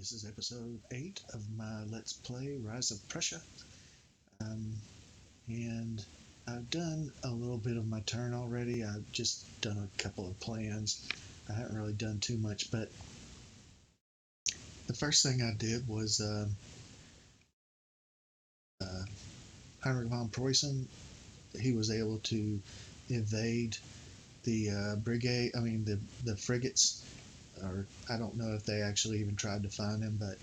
This is episode 8 of my Let's Play Rise of Prussia. Um, and I've done a little bit of my turn already. I've just done a couple of plans. I haven't really done too much, but the first thing I did was uh, Heinrich von Preußen. He was able to evade the brigade, the frigates, or I don't know if they actually even tried to find him, but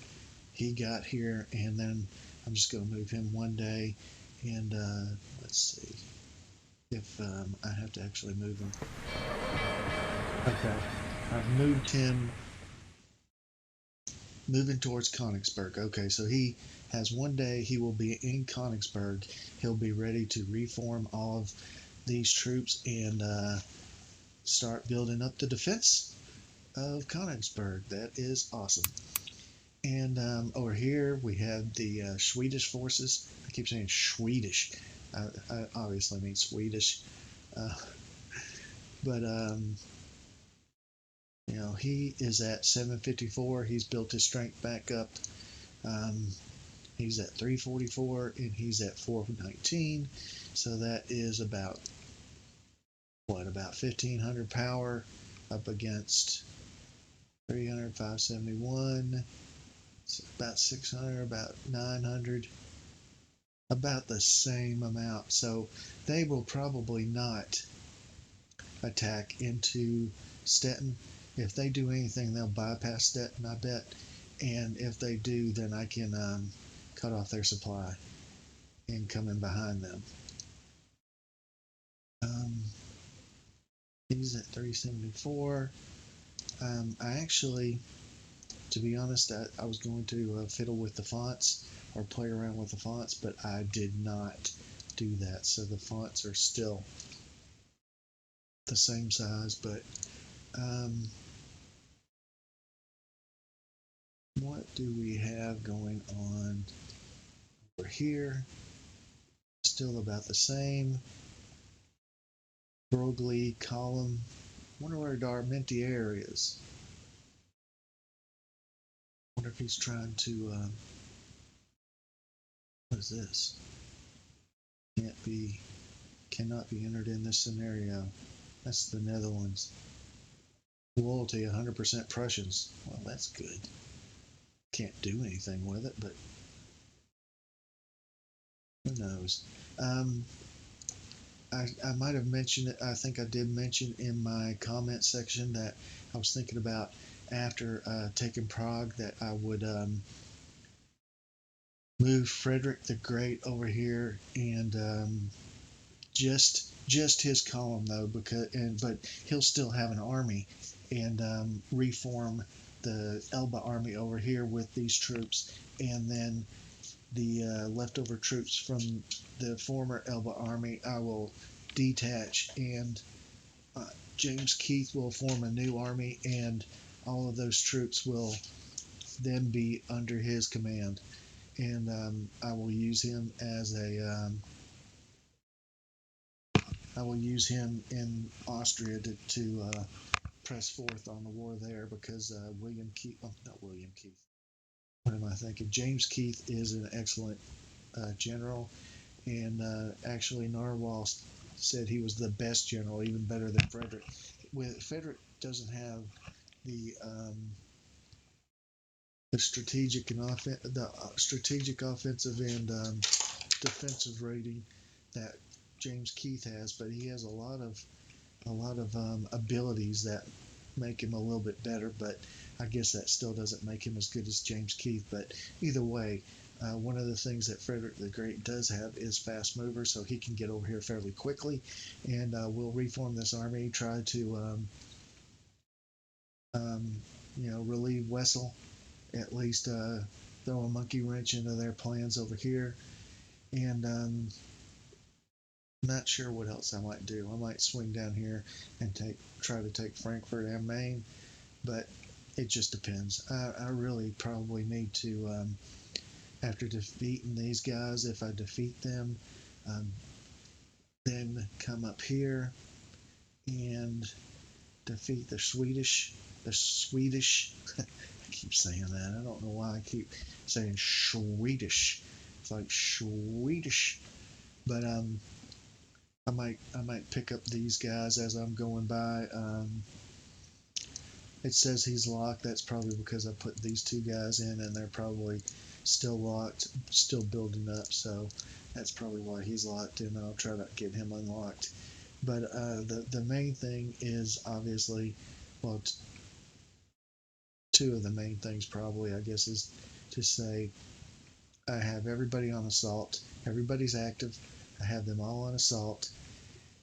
he got here, and then I'm just going to move him one day, and let's see if I have to actually move him. Okay, I've moved him, moving towards Königsberg. Okay, so he has one day, he will be in Königsberg. He'll be ready to reform all of these troops and start building up the defense of Königsberg. That is awesome. And over here we have the Swedish forces. I keep saying Swedish. I obviously mean Swedish. Uh, but he is at 754. He's built his strength back up. Um, he's at 344, and he's at 419. So that is about 1500 power up against 300, 571. It's about 600, about 900. About the same amount. So they will probably not attack into Stettin. If they do anything, they'll bypass Stettin, I bet. And if they do, then I can cut off their supply and come in behind them. He's at 374. I actually, to be honest, I was going to fiddle with the fonts or play around with the fonts, but I did not do that. So the fonts are still the same size, but what do we have going on over here? Still about the same. Broglie column. Wonder where Darmentier is. Wonder if he's trying to. What is this? Cannot be entered in this scenario. That's the Netherlands. Loyalty 100% Prussians. Well, that's good. Can't do anything with it, but who knows? I might have mentioned it. I think I did mention in my comment section that I was thinking about after taking Prague that I would move Frederick the Great over here and just his column though, but he'll still have an army and reform the Elba army over here with these troops, and then the leftover troops from the former Elba army I will detach, and James Keith will form a new army, and all of those troops will then be under his command, and I will use him as I will use him in Austria to press forth on the war there, because William Keith, oh, not William Keith, what am I thinking? James Keith is an excellent general, and actually Narwhal said he was the best general, even better than Frederick. Frederick doesn't have the strategic offensive and defensive rating that James Keith has, but he has a lot of abilities that make him a little bit better, but I guess that still doesn't make him as good as James Keith. But either way, one of the things that Frederick the Great does have is fast mover, so he can get over here fairly quickly, and we'll reform this army, try to relieve Wessel, at least throw a monkey wrench into their plans over here, and not sure what else I might do. I might swing down here and try to take Frankfurt and Maine, but it just depends. I really probably need to, after defeating these guys, if I defeat them, then come up here and defeat the Swedish keep saying that. I don't know why I keep saying Swedish. It's like Swedish, but I might pick up these guys as I'm going by. It says he's locked. That's probably because I put these two guys in, and they're probably still locked, still building up. So that's probably why he's locked, and I'll try to get him unlocked. But the main thing is obviously, well, two of the main things probably I guess is to say I have everybody on assault. Everybody's active. I have them all on assault,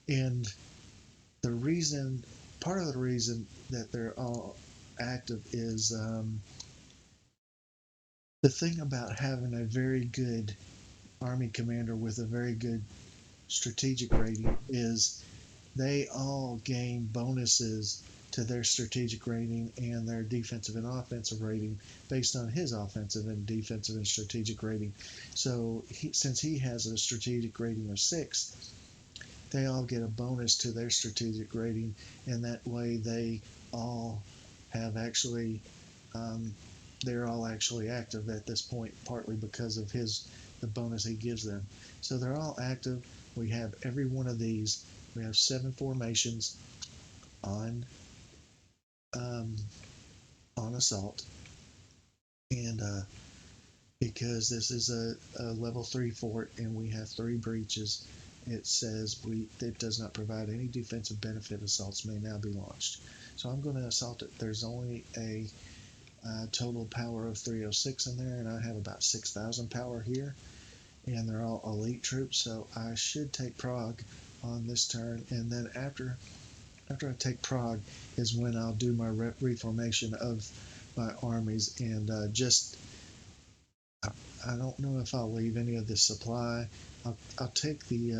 and the reason, part of the reason that they're all active is the thing about having a very good army commander with a very good strategic rating is they all gain bonuses to their strategic rating and their defensive and offensive rating based on his offensive and defensive and strategic rating. So since he has a strategic rating of 6, they all get a bonus to their strategic rating, and that way they all have actually they're all actually active at this point, partly because of the bonus he gives them. So they're all active. We have every one of these. We have 7 formations on um, on assault, and because this is a level 3 fort and we have 3 breaches, it says it does not provide any defensive benefit. Assaults may now be launched. So I'm going to assault it. There's only a total power of 306 in there, and I have about 6,000 power here, and they're all elite troops, so I should take Prague on this turn, and then after I take Prague is when I'll do my reformation of my armies, and I don't know if I'll leave any of the supply. I'll take the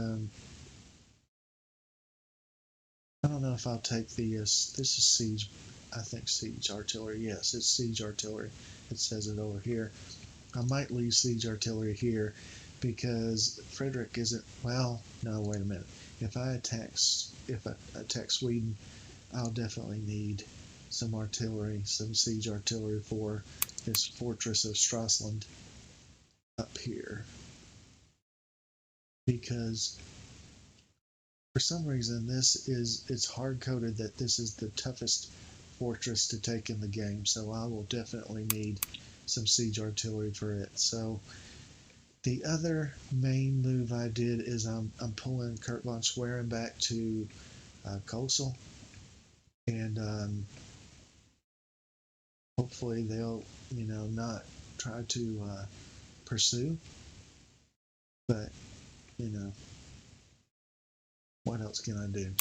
I don't know if I'll take the this is siege. I think siege artillery. Yes, it's siege artillery. It says it over here. I might leave siege artillery here because Frederick isn't. Well, no, wait a minute. If I attack Sweden, I'll definitely need some artillery, some siege artillery for this fortress of Stralsund up here, because for some reason it's hard coded that this is the toughest fortress to take in the game, so I will definitely need some siege artillery for it. So the other main move I did is I'm pulling Kurt von Schwerin back to Kosel, and hopefully they'll not try to pursue, but you know what else can I do?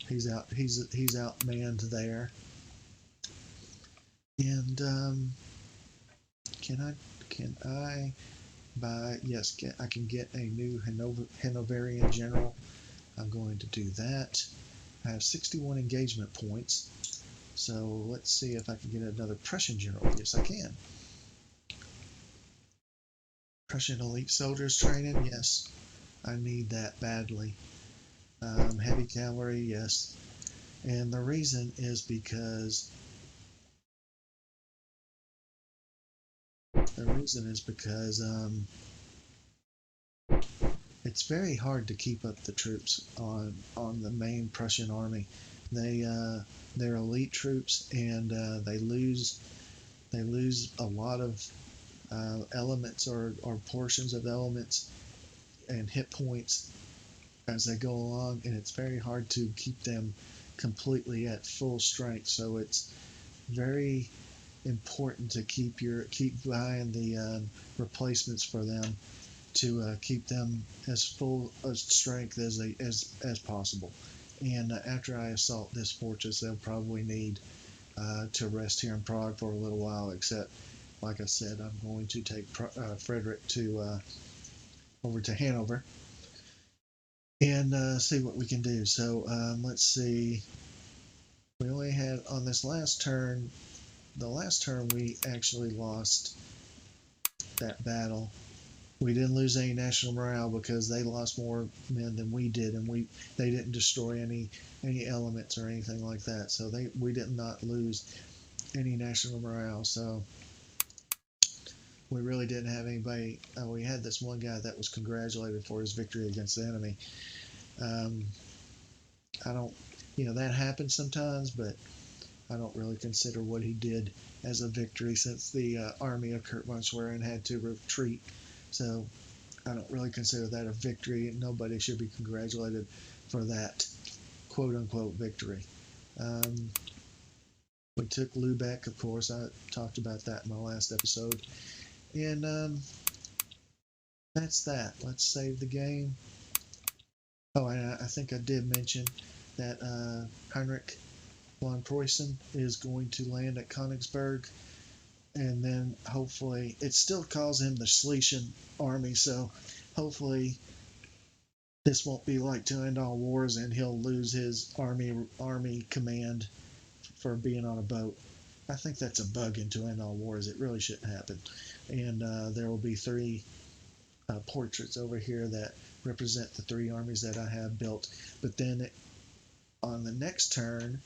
He's outmanned there, and can I buy? Yes, I can get a new Hanoverian general. I'm going to do that. I have 61 engagement points, so let's see if I can get another Prussian general. Yes, I can. Prussian elite soldiers training. Yes, I need that badly. Heavy cavalry. Yes, and the reason is because it's very hard to keep up the troops on the main Prussian army. They're elite troops, and they lose a lot of elements or portions of elements and hit points as they go along, and it's very hard to keep them completely at full strength. So it's very important to keep buying the replacements for them to keep them as full of strength as possible. And after I assault this fortress, they'll probably need to rest here in Prague for a little while. Except, like I said, I'm going to take Frederick to over to Hanover and see what we can do. So let's see. We only had on this last turn. The last turn we actually lost that battle. We didn't lose any national morale because they lost more men than we did, and they didn't destroy any elements or anything like that. So we did not lose any national morale. So we really didn't have anybody. We had this one guy that was congratulated for his victory against the enemy. Um, I don't, that happens sometimes, but I don't really consider what he did as a victory since the army of Kurt von Schwerin had to retreat. So I don't really consider that a victory. Nobody should be congratulated for that quote unquote victory. We took Lubeck, of course. I talked about that in my last episode. And that's that. Let's save the game. Oh, and I think I did mention that Heinrich von Preußen is going to land at Königsberg, and then hopefully it still calls him the Schlesien army, so hopefully this won't be like to end all wars and he'll lose his army command for being on a boat. I think that's a bug in To End All Wars. It really shouldn't happen. And there will be three portraits over here that represent the three armies that I have built. But then on the next turn,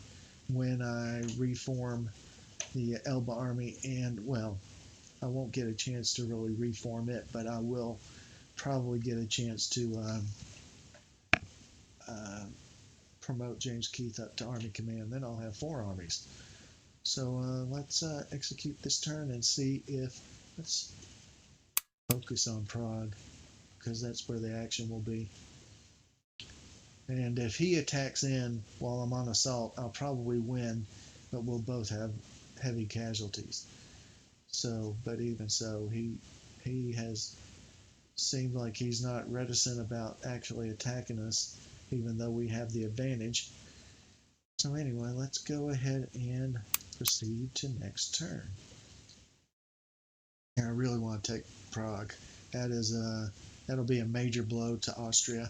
when I reform the Elba army, and well, I won't get a chance to really reform it, but I will probably get a chance to promote James Keith up to Army Command. Then I'll have 4 armies. So let's execute this turn and see if, let's focus on Prague, because that's where the action will be. And if he attacks in while I'm on assault, I'll probably win, but we'll both have heavy casualties. So, but even so, he has seemed like he's not reticent about actually attacking us, even though we have the advantage. So anyway, let's go ahead and proceed to next turn. And I really want to take Prague. That'll be a major blow to Austria.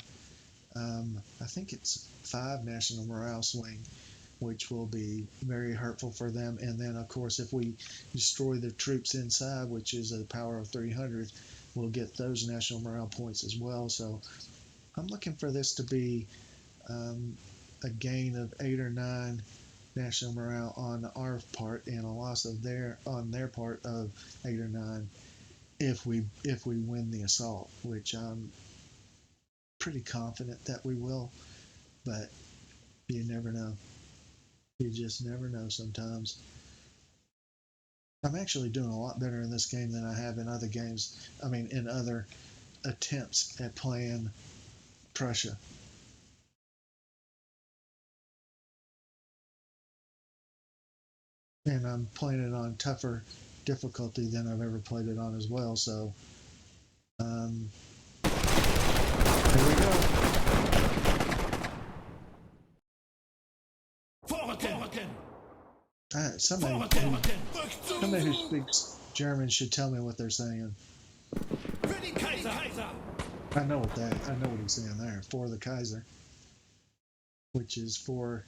I think it's 5 national morale swing, which will be very hurtful for them. And then, of course, if we destroy the troops inside, which is a power of 300, we'll get those national morale points as well. So I'm looking for this to be a gain of 8 or 9 national morale on our part, and a loss of on their part of 8 or 9 if we win the assault, which I'm pretty confident that we will, but you never know. You just never know sometimes. I'm actually doing a lot better in this game than I have in other games. I mean, in other attempts at playing Prussia. And I'm playing it on tougher difficulty than I've ever played it on as well. So, here we go. Somebody who speaks German should tell me what they're saying. I know what he's saying there. For the Kaiser, which is for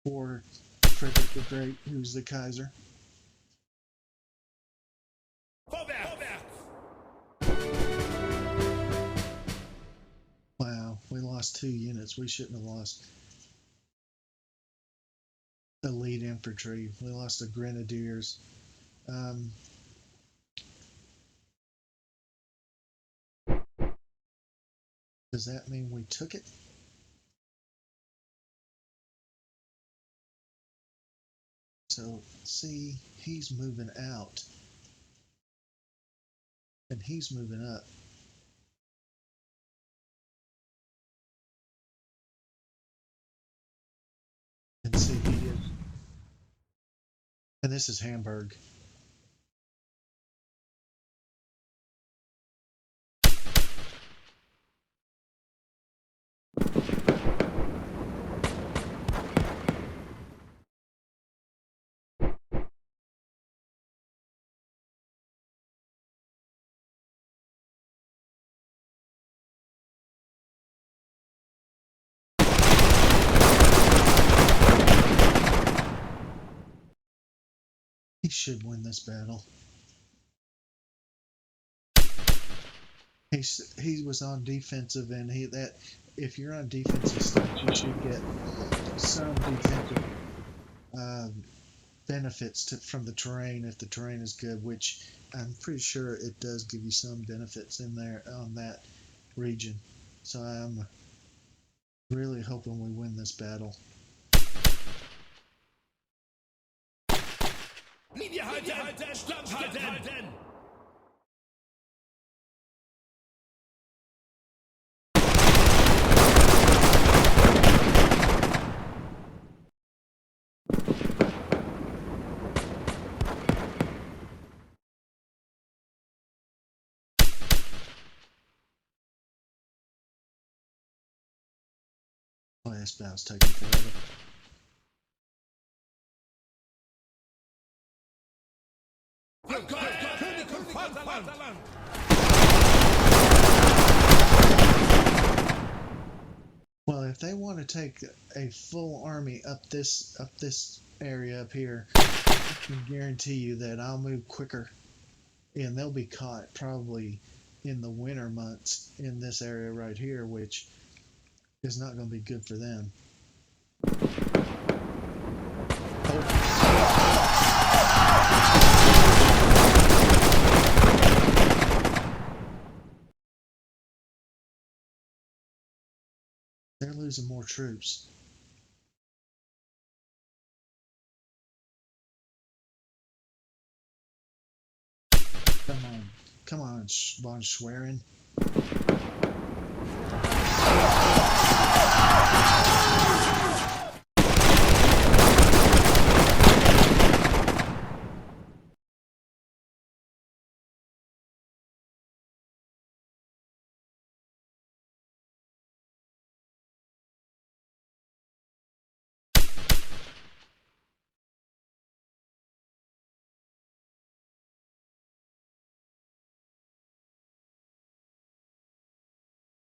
Frederick the Great, who's the Kaiser. Wow, we lost 2 units. We shouldn't have lost elite infantry. We lost the grenadiers. Does that mean we took it? So, see, he's moving out. And he's moving up. And see, he is. And this is Hamburg. He should win this battle. He was on defensive, and if you're on defensive stance, you should get some defensive benefits from the terrain if the terrain is good, which I'm pretty sure it does give you some benefits in there on that region. So I'm really hoping we win this battle. Linie halten! Stand halten! Oh, this battle's taking forever. König und Vaterland! Well, if they want to take a full army up this area up here, I can guarantee you that I'll move quicker, and they'll be caught probably in the winter months in this area right here, which is not going to be good for them. They're losing more troops. Come on, von Schwerin.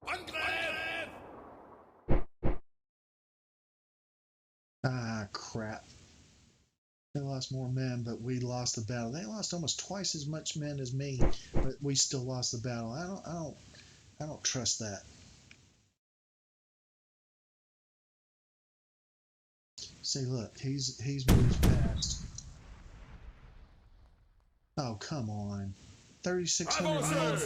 Angriff! Ah, crap. They lost more men, but we lost the battle. They lost almost twice as much men as me, but we still lost the battle. I don't trust that. See, look, he's moved past. Oh, come on. 3,600 men.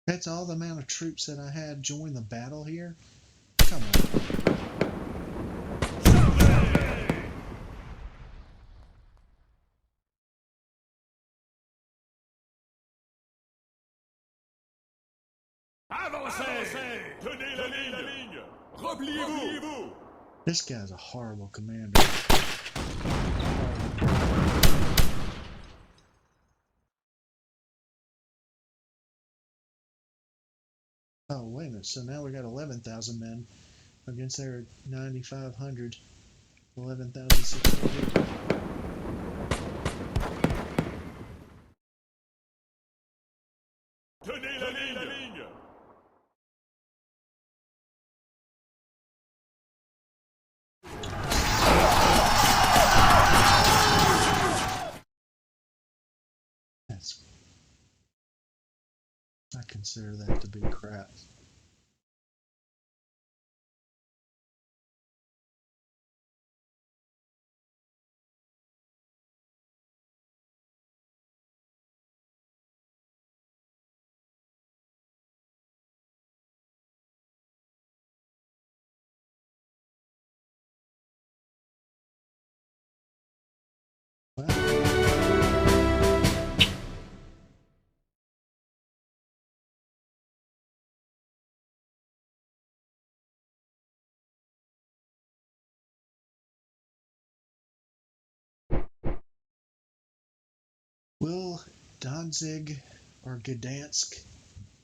That's all the amount of troops that I had join the battle here? Come on. Avancez! Tenez la ligne! Repliez-vous! This guy's a horrible commander. Oh, wait a minute. So now we got 11,000 men against their 9,500. 11,600. Tenez la ligne! I consider that to be crap. Well, will Danzig or Gdansk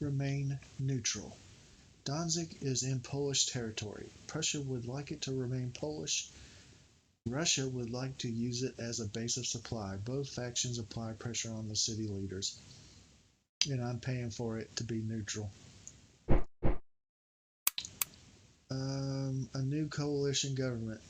remain neutral? Danzig is in Polish territory. Prussia would like it to remain Polish. Russia would like to use it as a base of supply. Both factions apply pressure on the city leaders. And I'm paying for it to be neutral. A new coalition government.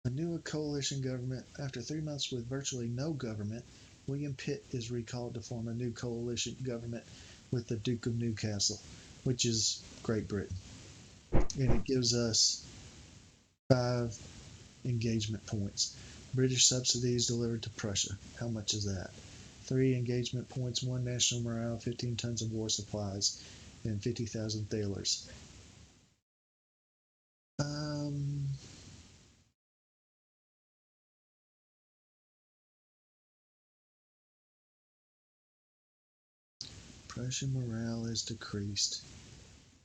A new coalition government. After 3 months with virtually no government, William Pitt is recalled to form a new coalition government with the Duke of Newcastle, which is Great Britain. And it gives us 5 engagement points. British subsidies delivered to Prussia. How much is that? 3 engagement points, 1 national morale, 15 tons of war supplies, and 50,000 thalers. Prussian morale is decreased.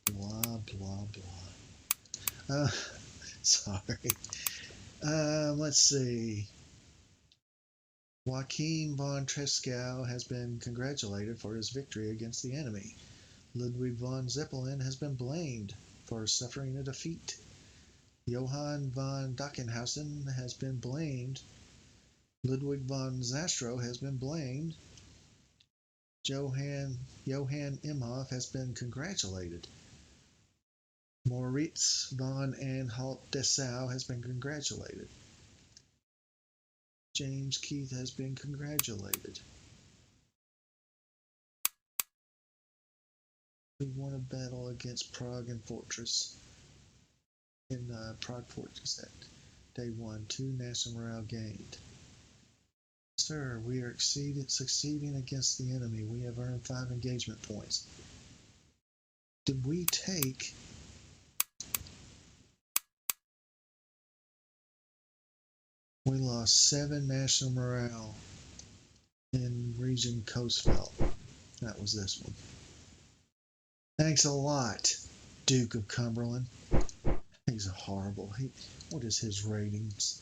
Blah, blah, blah. Sorry. Let's see. Joachim von Treschow has been congratulated for his victory against the enemy. Ludwig von Zeppelin has been blamed for suffering a defeat. Johann von Dockenhausen has been blamed. Ludwig von Zastrow has been blamed. Johann Imhoff has been congratulated. Moritz von Anhalt-Dessau has been congratulated. James Keith has been congratulated. We won a battle against Prague and Fortress. In Prague Fortress at day 1, 2 national morale gained. Sir, we are succeeding against the enemy. We have earned 5 engagement points. Did we take... We lost 7 national morale in region Coesfeld. That was this one. Thanks a lot, Duke of Cumberland. He's horrible. What is his ratings?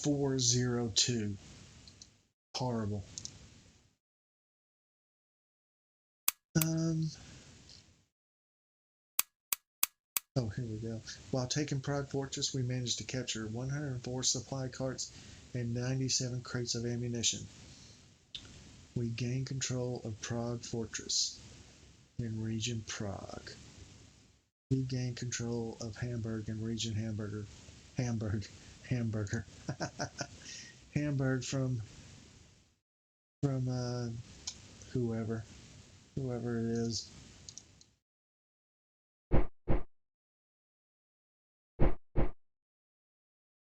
402. Horrible. Oh, here we go. While taking Prague Fortress, we managed to capture 104 supply carts and 97 crates of ammunition. We gained control of Prague Fortress in region Prague. We gained control of Hamburg in region Hamburg Hamburg from whoever it is.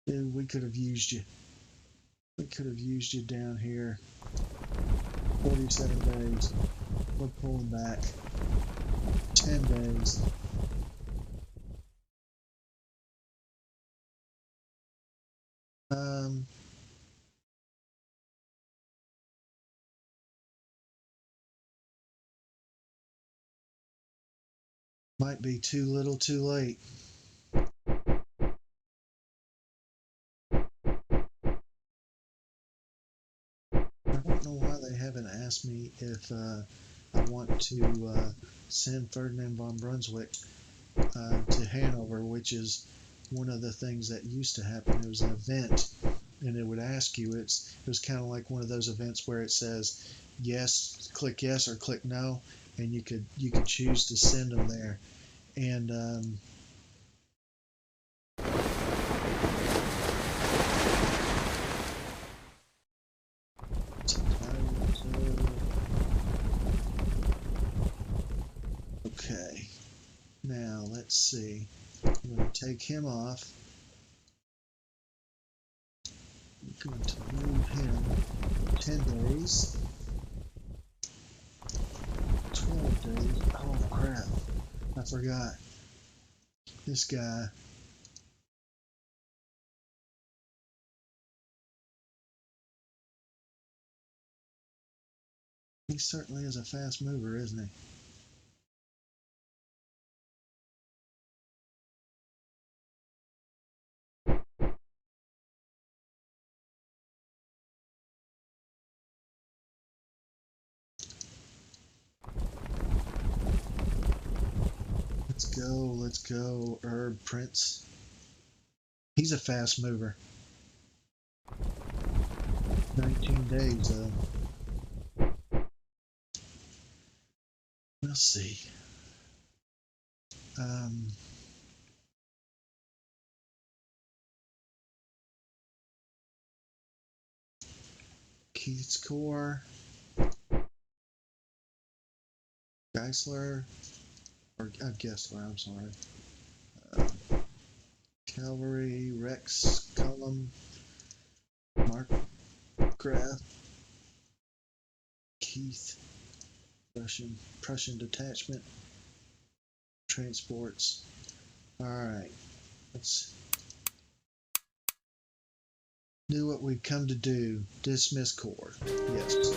Dude, we could have used you. We could have used you down here. 47 days. We're pulling back. 10 days. Might be too little too late. I don't know why they haven't asked me if I want to send Ferdinand von Brunswick to Hanover, which is one of the things that used to happen. It was an event, and it would ask you. It was kind of like one of those events where it says yes, click yes or click no, and you could choose to send them there. And okay, now let's see. I'm going to take him off. I'm going to move him 10 days. 12 days. Oh crap. I forgot. This guy. He certainly is a fast mover, isn't he? Let's go, Herb Prince. He's a fast mover. 19 days, though. We'll see. Keith's Corps, Geisler, or Gessler, I'm sorry. Uh, Cavalry, Rex, Cullum, Markgraf, Keith, Prussian detachment, transports. All right, let's do what we've come to do. Dismiss corps. Yes.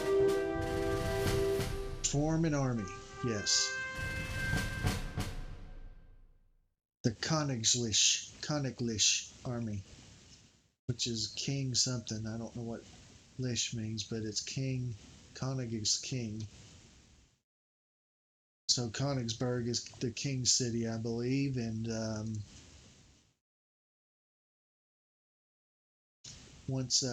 Form an army. Yes. The Königlish army, which is king something. I don't know what Lish means, but it's king. König is king. So Königsberg is the king city, I believe, and once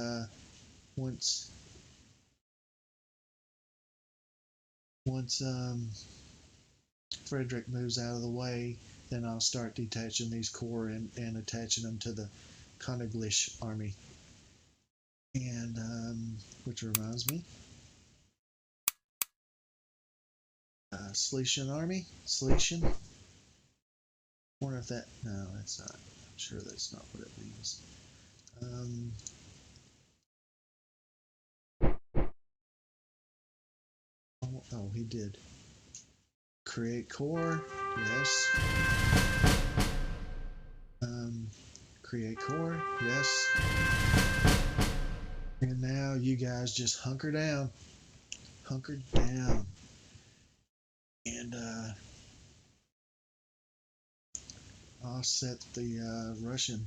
Frederick moves out of the way, then I'll start detaching these corps and attaching them to the Königlish army. And which reminds me, Schlesian army, Schlesian. I wonder if that, no, that's not. I'm sure that's not what it means. Oh, he did. Create corps, yes. Create corps, yes. And now you guys just hunker down. Hunker down. And offset the Russian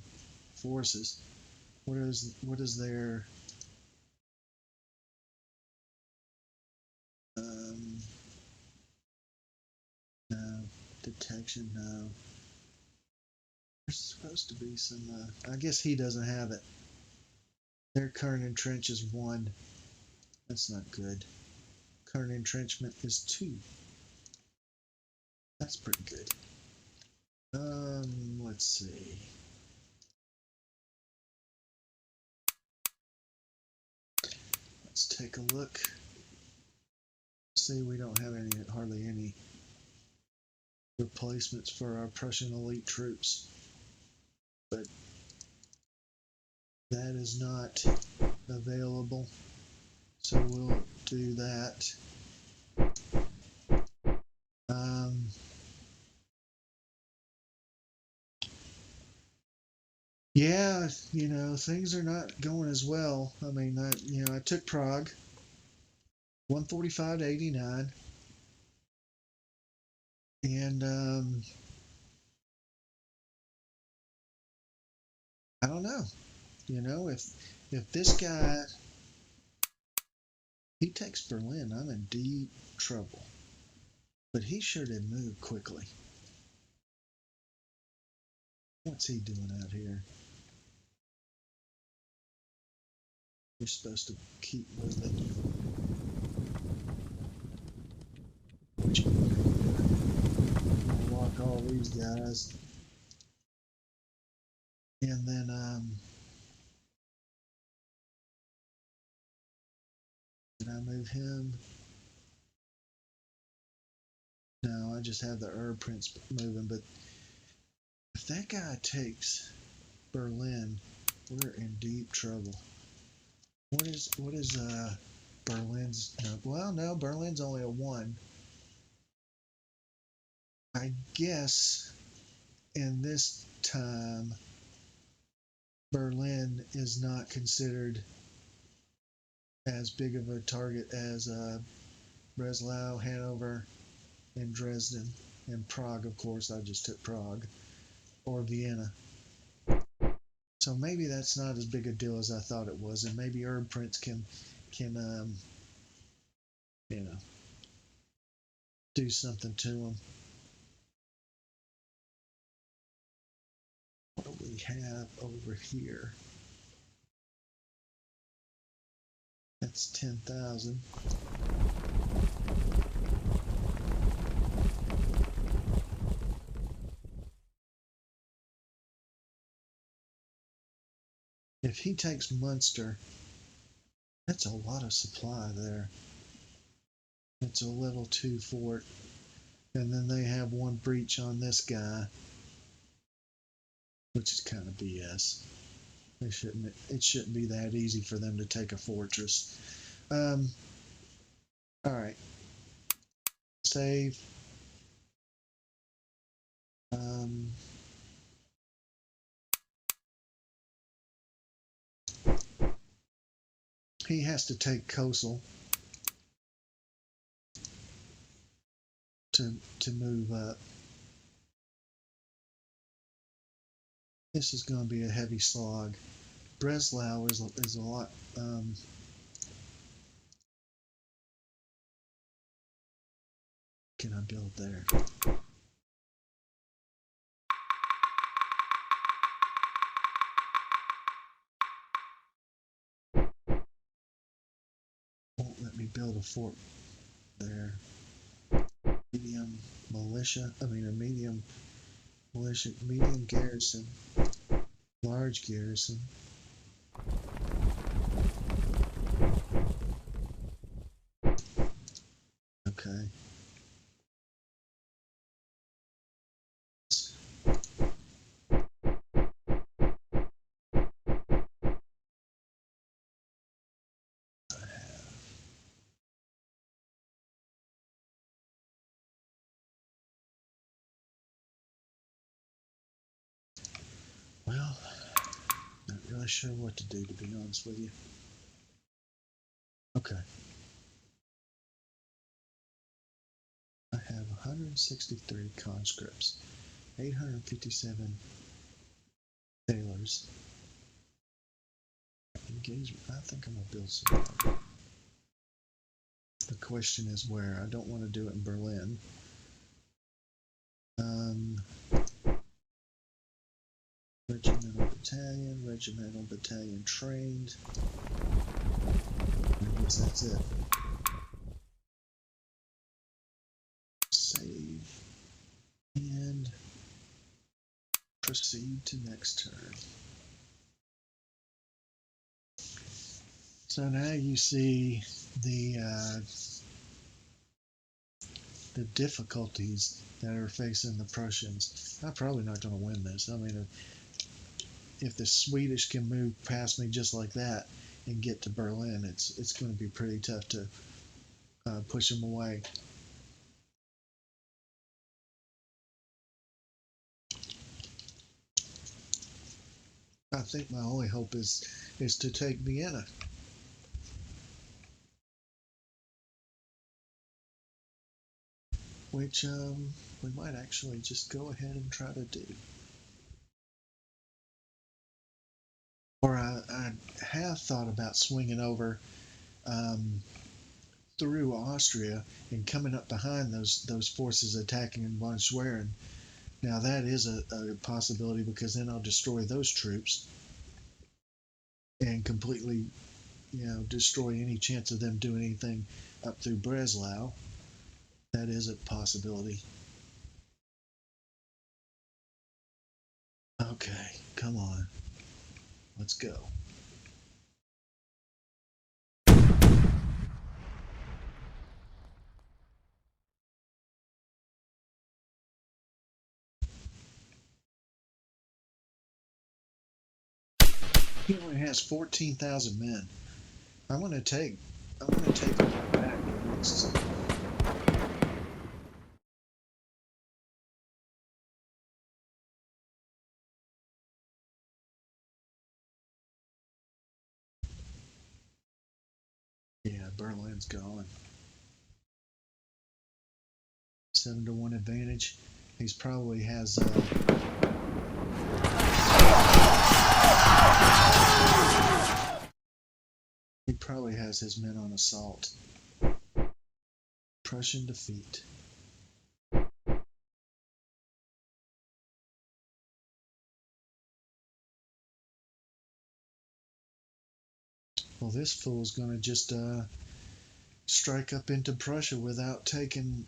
forces. What is their no detection? No. There's supposed to be some. I guess he doesn't have it. Their current entrench is 1. That's not good. Current entrenchment is 2. That's pretty good. Let's see. Let's take a look. See, we don't have hardly any replacements for our Prussian elite troops, but that is not available, so we'll do that. Yeah, things are not going as well. I mean, I took Prague, 145 to 89, and I don't know. If this guy he takes Berlin, I'm in deep trouble. But he sure did move quickly. What's he doing out here? You're supposed to keep moving. I'll lock all these guys. And then did I move him? No, I just have the Herb Prince moving, but if that guy takes Berlin, we're in deep trouble. What is Berlin's? No, well, no, Berlin's only a 1. I guess in this time, Berlin is not considered as big of a target as Breslau, Hanover, and Dresden, and Prague. Of course, I just took Prague, or Vienna. So maybe that's not as big a deal as I thought it was, and maybe Herb Prince can do something to him. What do we have over here? That's 10,000. If he takes Munster, That's a lot of supply there. It's a little too fort. And then they have one breach on this guy, which is kind of BS. It shouldn't be that easy for them to take a fortress. All right. Save. Um, he has to take coastal to move up. This is going to be a heavy slog. Breslau is a lot. Can I build there? Won't let me build a fort there. Medium militia. I mean a medium militia. Medium garrison. Large garrison. Okay. Well, not really sure what to do, to be honest with you. Okay. I have 163 conscripts, 857 sailors. Engagement. I think I'm gonna build some more. The question is where. I don't want to do it in Berlin. Regimental battalion trained. I guess that's it. Save and proceed to next turn. So now you see the difficulties that are facing the Prussians. I'm probably not going to win this. I mean, if the Swedish can move past me just like that and get to Berlin, it's going to be pretty tough to push them away. I think my only hope is to take Vienna. Which we might actually just go ahead and try to do. Or I have thought about swinging over through Austria and coming up behind those forces attacking in von Schwerin. Now that is a possibility, because then I'll destroy those troops and completely, destroy any chance of them doing anything up through Breslau. That is a possibility. Okay, come on. Let's go. He only has 14,000 men. I'm gonna take him back next. Yeah, Berlin's gone. 7-1 advantage. He's probably has. He probably has his men on assault. Prussian defeat. Well, this fool's gonna just strike up into Prussia without taking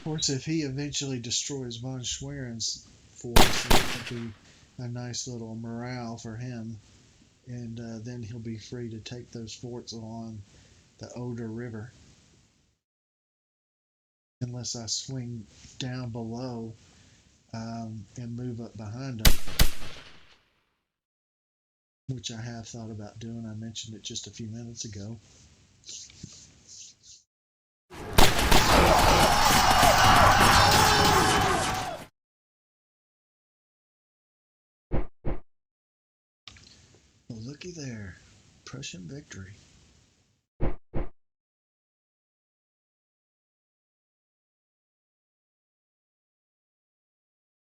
course, if he eventually destroys von Schwerin's force, that would be a nice little morale for him, and then he'll be free to take those forts along the Oder River. Unless I swing down below and move up behind him, which I have thought about doing. I mentioned it just a few minutes ago. Well, looky there. Prussian victory.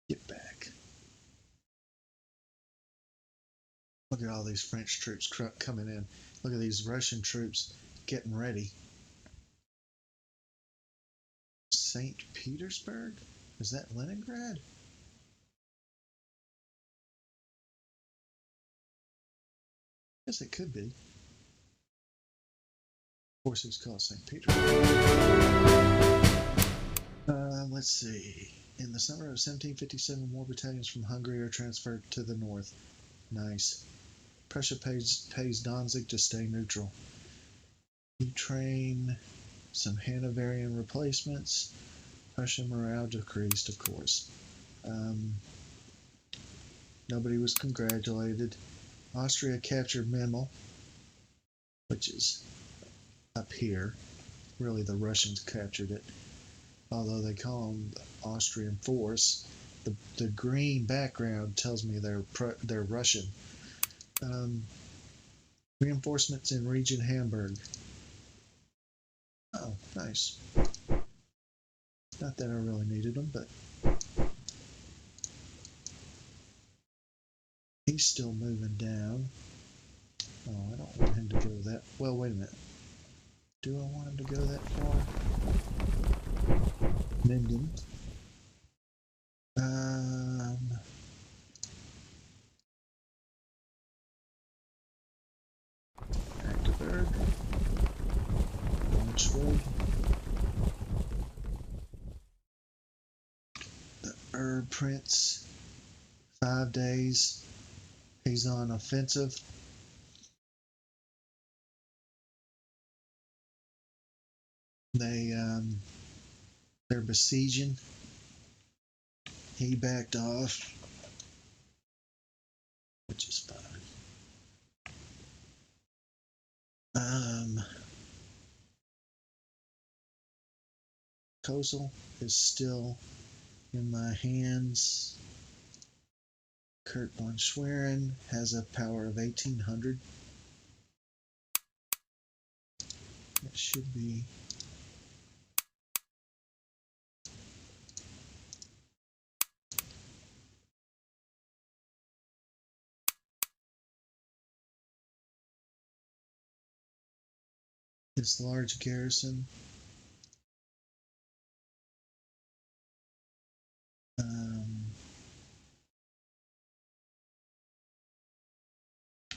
Get back. Look at all these French troops coming in. Look at these Russian troops getting ready. St. Petersburg? Is that Leningrad? Yes, it could be. Of course, it's called St. Petersburg. Let's see. In the summer of 1757, more battalions from Hungary are transferred to the north. Nice. Prussia pays Danzig to stay neutral. We train some Hanoverian replacements. Prussian morale decreased, of course. Nobody was congratulated. Austria captured Memel, which is up here. Really, the Russians captured it, although they call them the Austrian force. The green background tells me they're Russian. Reinforcements in region Hamburg. Oh, nice. Not that I really needed them, but he's still moving down. Oh, I don't want him to go that. Well, wait a minute. Do I want him to go that far? Minden. Magdeburg. Braunschweig. The Herb Prince. 5 days. He's on offensive. They're besieging. He backed off, which is fine. Kosel is still in my hands. Kurt von Schwerin has a power of 1800. That should be this large garrison.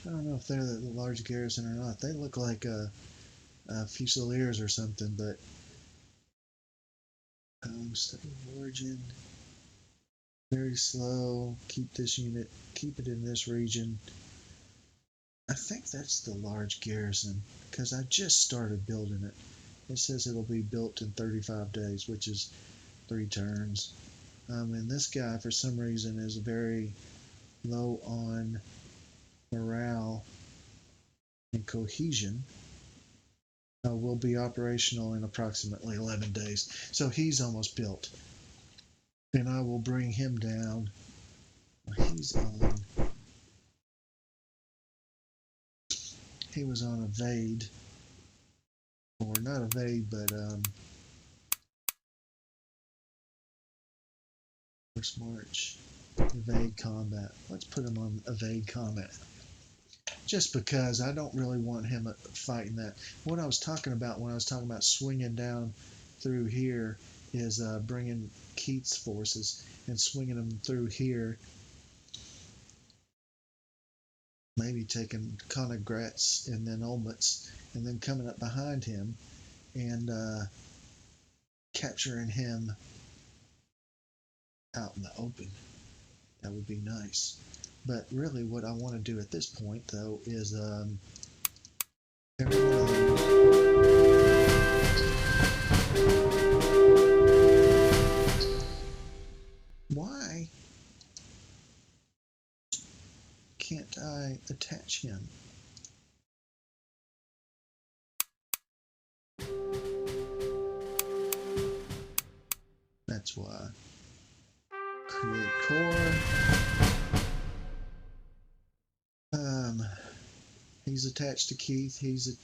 I don't know if they're the large garrison or not. They look like Fusiliers or something, but study of origin. Very slow. Keep this unit. Keep it in this region. I think that's the large garrison because I just started building it. It says it'll be built in 35 days, which is 3 turns. And this guy, for some reason, is very low on morale and cohesion. Will be operational in approximately 11 days. So he's almost built. And I will bring him down. He was on evade. Or not evade, but first march. Evade combat. Let's put him on evade combat. Just because I don't really want him fighting that. What I was talking about when I was talking about swinging down through here is bringing Keith's forces and swinging them through here. Maybe taking Konigratz and then Olmütz and then coming up behind him and capturing him out in the open. That would be nice. But really, what I want to do at this point, though, is every one of those. Why can't I attach him? That's why. Create core. He's attached to Keith. He's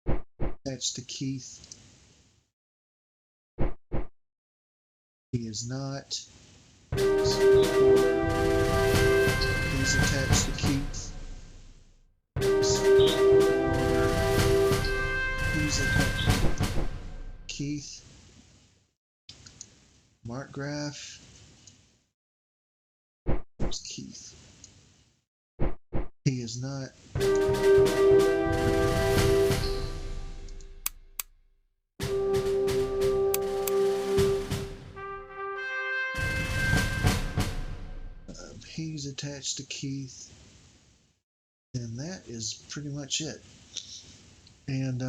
attached to Keith. He is not. He's attached to Keith. He's attached to Keith. Mark Graf. There's Keith. He is not. He's attached to Keith. And that is pretty much it. And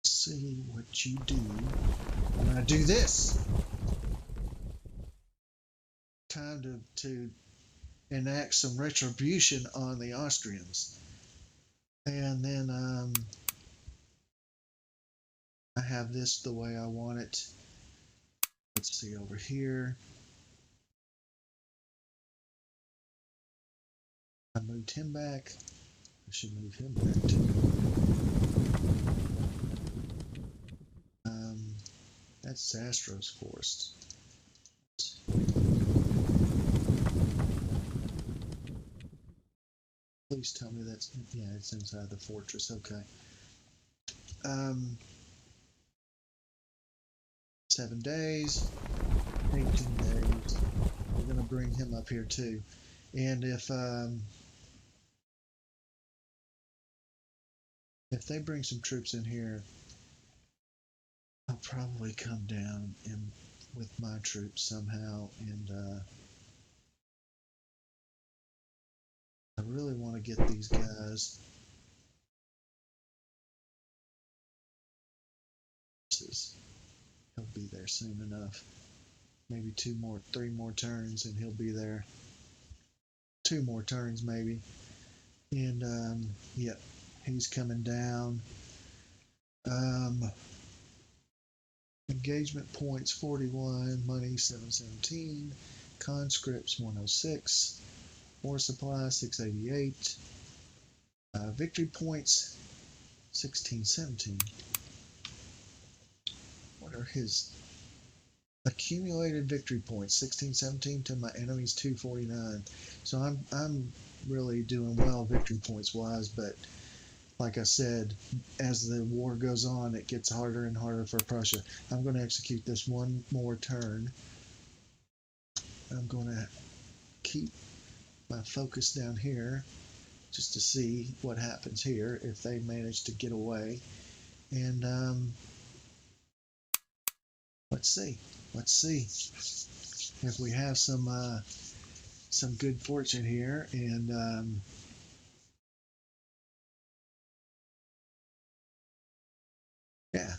see what you do when I do this. Time to enact some retribution on the Austrians. And then I have this the way I want it. Let's see over here. I moved him back. I should move him back too. That's Zastro's force. Please tell me that's, yeah, it's inside the fortress. Okay. 7 days, 18 days. We're going to bring him up here too. And if they bring some troops in here, I'll probably come down and with my troops somehow, and I really want to get these guys. He'll be there soon enough. Maybe 3 more turns, and he'll be there. 2 more turns, maybe. And yep, he's coming down. Engagement points 41, money 717, conscripts 106, war supply 688, victory points 1617. What are his accumulated victory points? 1617 to my enemy's 249. So I'm really doing well victory points wise, but like I said, as the war goes on, it gets harder and harder for Prussia. I'm going to execute this one more turn. I'm going to keep my focus down here just to see what happens here if they manage to get away. And let's see if we have some good fortune here. And yeah.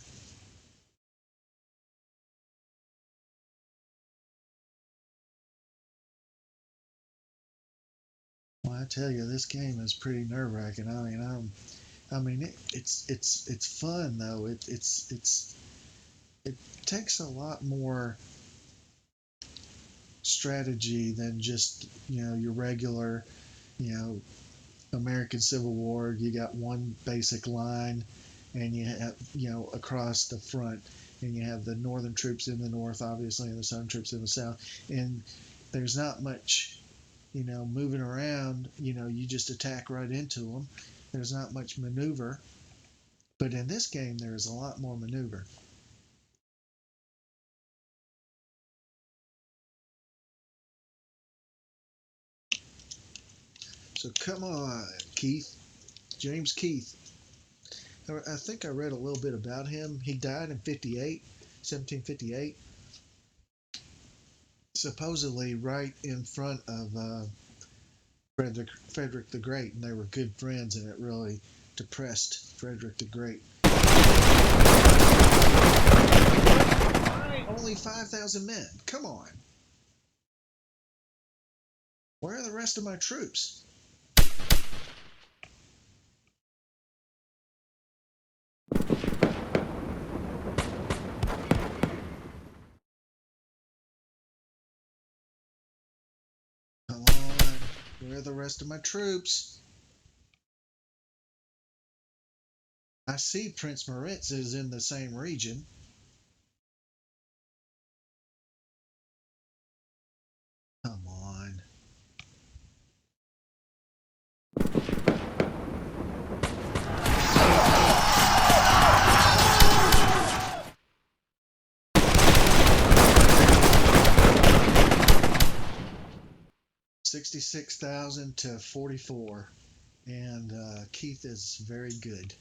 Well, I tell you, this game is pretty nerve-wracking. I mean, it's fun though. It takes a lot more strategy than just your regular American Civil War. You got one basic line, and you have across the front, and you have the northern troops in the north, obviously, and the southern troops in the south, and there's not much moving around. You just attack right into them. There's not much maneuver, but in this game there is a lot more maneuver. So come on, Keith. James Keith. I think I read a little bit about him. He died in 1758. Supposedly right in front of Frederick the Great, and they were good friends, and it really depressed Frederick the Great. Only 5,000 men. Come on. Where are the rest of my troops? Come on. Where are the rest of my troops? I see Prince Moritz is in the same region. Come on. $66,000 to 44, and Keith is very good.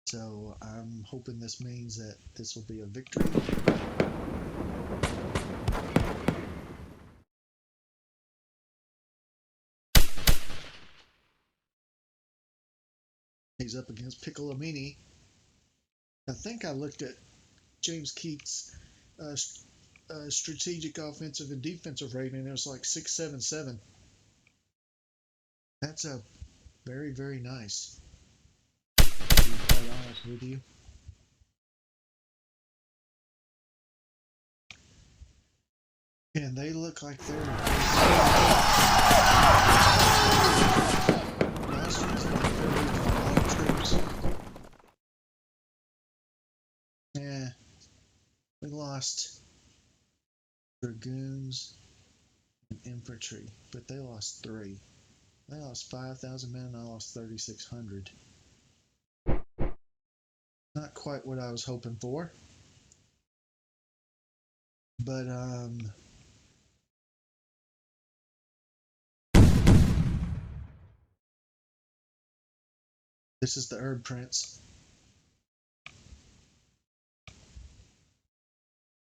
So I'm hoping this means that this will be a victory. He's up against Piccolomini. I think I looked at James Keith's strategic offensive and defensive rating, and it was like 677. That's a very, very nice, to be quite honest with you. And they look like they're the Austrians look like they're losing a lot of troops. Yeah, we lost dragoons and infantry, but they lost 3. They lost 5,000 men, and I lost 3,600. Not quite what I was hoping for, but this is the Herb Prince.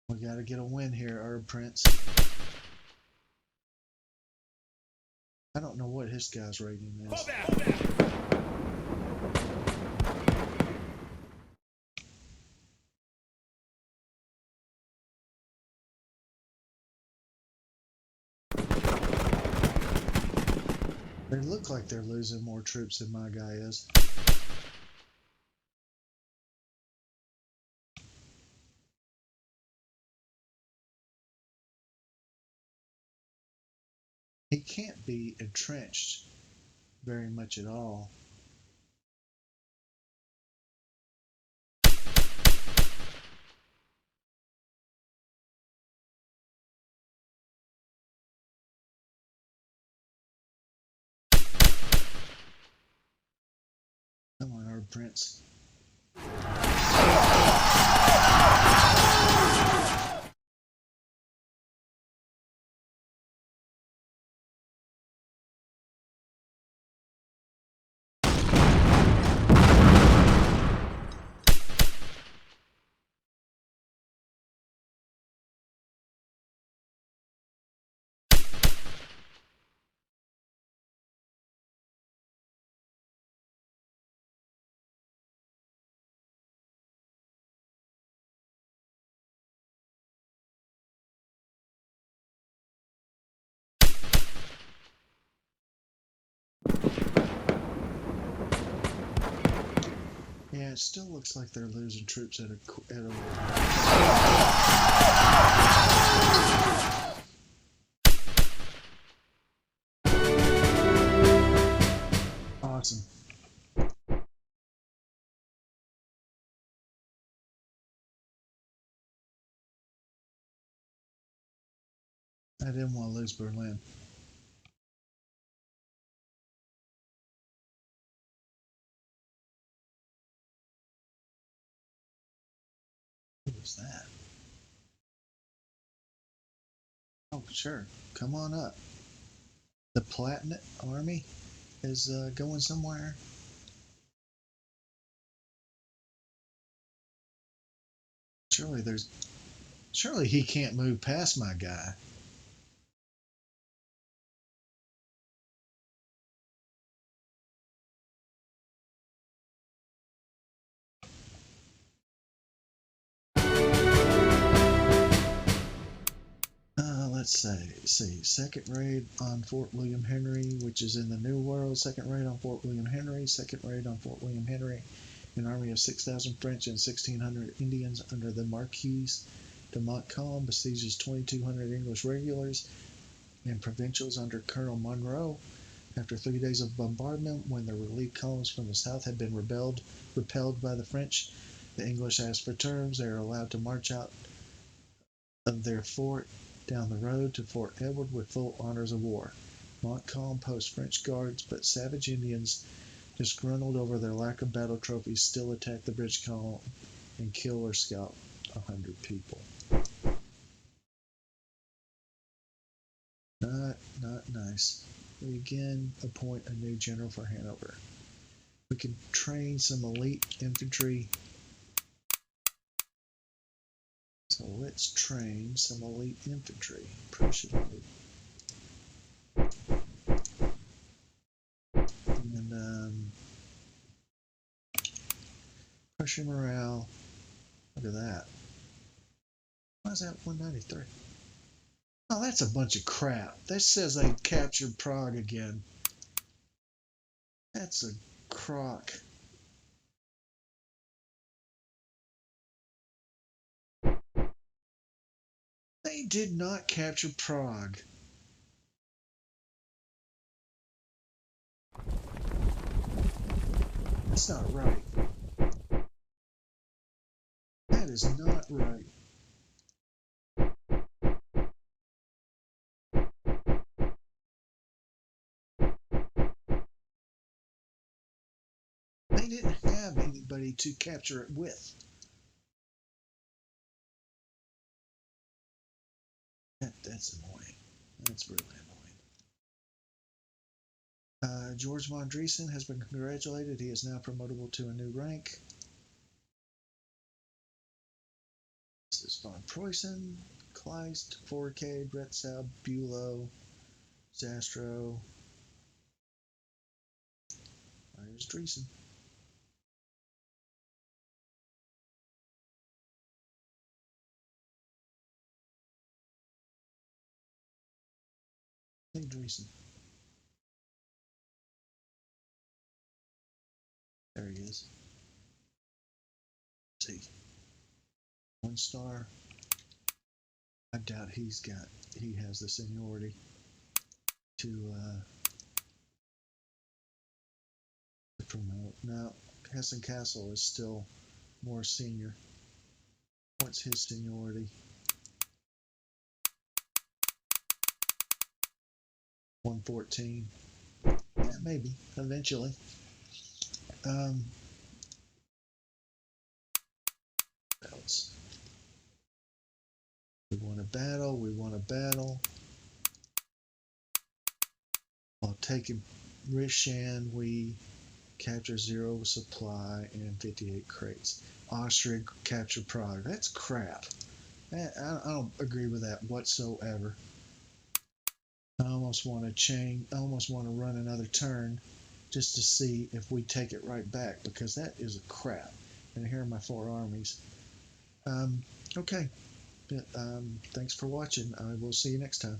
We got to get a win here, Herb Prince. I don't know what his guy's rating is. They look like they're losing more troops than my guy is. He can't be entrenched very much at all. Come on, Herb Prince. Yeah, it still looks like they're losing troops at a awesome. I didn't want to lose Berlin. What was that? Oh, sure. Come on up. The Platinum Army is going somewhere. Surely he can't move past my guy. Let's see. Second raid on Fort William Henry, which is in the New World. Second raid on Fort William Henry. Second raid on Fort William Henry. An army of 6,000 French and 1,600 Indians under the Marquis de Montcalm besieges 2,200 English regulars and provincials under Colonel Monroe. After 3 days of bombardment, when the relief columns from the south had been repelled by the French, the English asked for terms. They are allowed to march out of their fort down the road to Fort Edward with full honors of war. Montcalm posts French guards, but savage Indians, disgruntled over their lack of battle trophies, still attack the British column and kill or scalp 100 people. Not nice. We again appoint a new general for Hanover. We can train some elite infantry. So let's train some elite infantry. Prussia. And Prussia morale. Look at that. Why is that 193? Oh, that's a bunch of crap. That says they captured Prague again. That's a crock. They did not capture Prague. That's not right. That is not right. They didn't have anybody to capture it with. That's annoying. That's really annoying. George von Driessen has been congratulated. He is now promotable to a new rank. This is von Preussen, Kleist, Forcade, Retzow, Bülow, Zastro. There's Driessen. Hey, Driessen. There he is. Let's see. 1 star. I doubt he has the seniority to promote. Now, Hessen Castle is still more senior. What's his seniority? 114. Yeah, maybe eventually. What else? We won a battle. While taking Rishan, we captured 0 supply and 58 crates. Austria captured Prague. That's crap. I don't agree with that whatsoever. I almost want to run another turn just to see if we take it right back, because that is a crap. And here are my 4 armies. Okay. Thanks for watching. I will see you next time.